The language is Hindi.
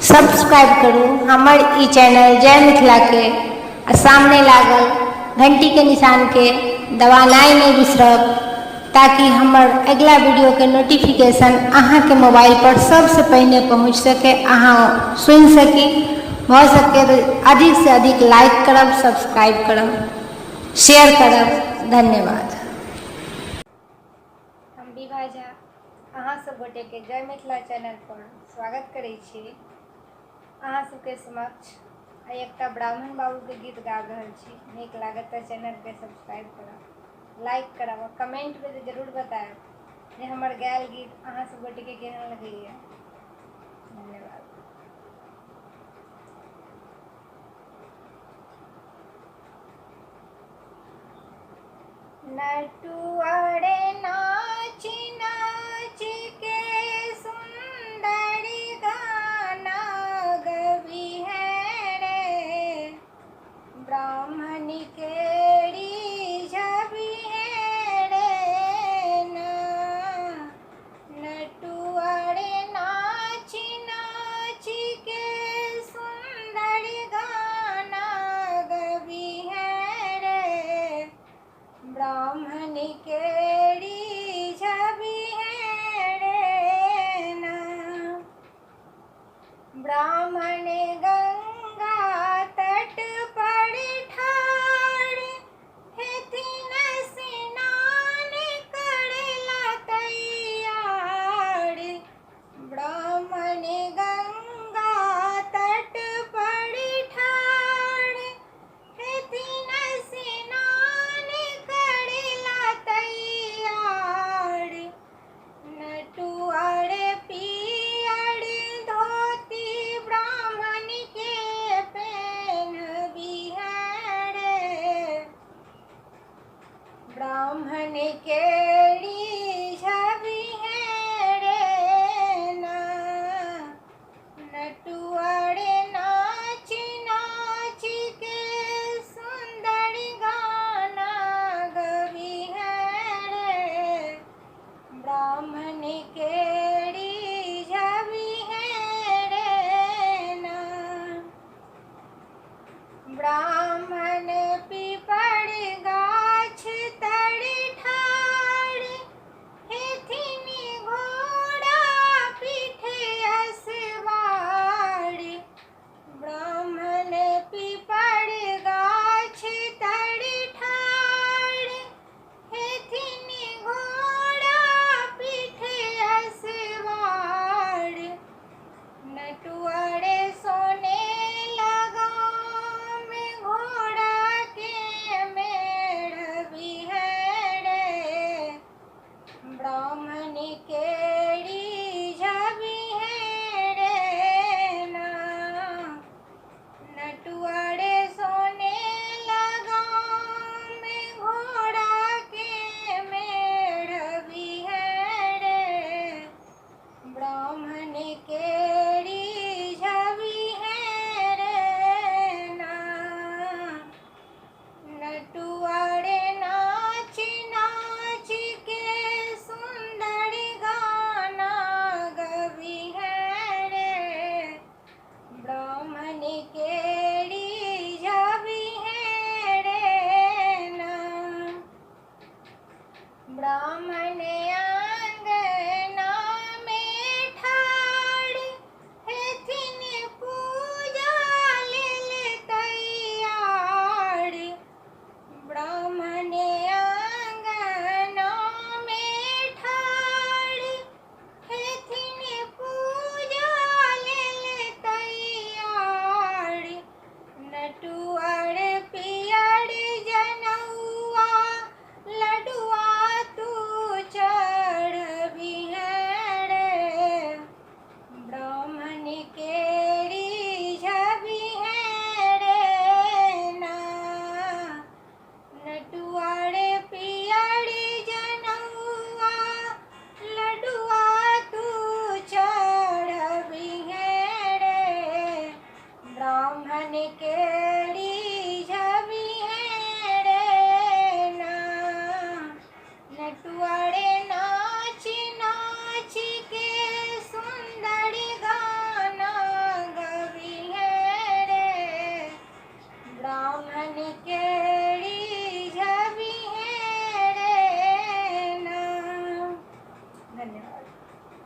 सब्सक्राइब करू हमर ई चैनल जय मिथिला के आ सामने लागल घंटी के निशान के दबानाइ नहीं बिसरब ताकि हमर अगला वीडियो के नोटिफिकेशन अहाँ के मोबाइल पर सबसे पहले पहुँच सके, अहाँ सुन सकी। हो सके तो अधिक से अधिक लाइक करब, सब्सक्राइब करब, शेयर करब। धन्यवाद। हम विभा झा अहाँ सब गोटे के जय मिथिला चैनल पर स्वागत करै छी। अहाँ सबके समक्ष एकटा ब्राह्मण बाबू के गीत गाबि रहल छी। नीक लागत तो चैनल के सब्सक्राइब करब, लाइक करब और कमेंट में जरूर बताएब जे हमर गायल गीत अहाँ सब गोटे के केहन लगैया। धन्यवाद। नटुआरे नाच नाच के सुंदर गाना गवी है रे, ब्राह्मण केड़ी छवि है रे ना। नटुआरे नाच नाच के सुंदर गाना गवी है रे, ब्राह्मण केड़ी छवि है रे ना। ब्राह्मण गंगा तट पर ठाड़ हेथिन स्नान करेला तैयार। ब्राह्मण गंगा तट पर ठाड़ हेथिन स्नान करेला तैयार। नटुआरे पियर धोती ब्राह्मण के पहनबी है रे, ब्राह्मण केड़ी छवि है रे ना। नटुआरे नाच नाच के सुंदर गाना गवी है रे, ब्राह्मण केड़ी छवि है रे ना। ब्राह्मण पीपर गाछ तर ठाड़ हेथिन घोड़ा पीठे असवार। ब्राह्मण पीपर गाछ तर ठाड़ हेथिन घोड़ा पीठे असवार। नटुआरे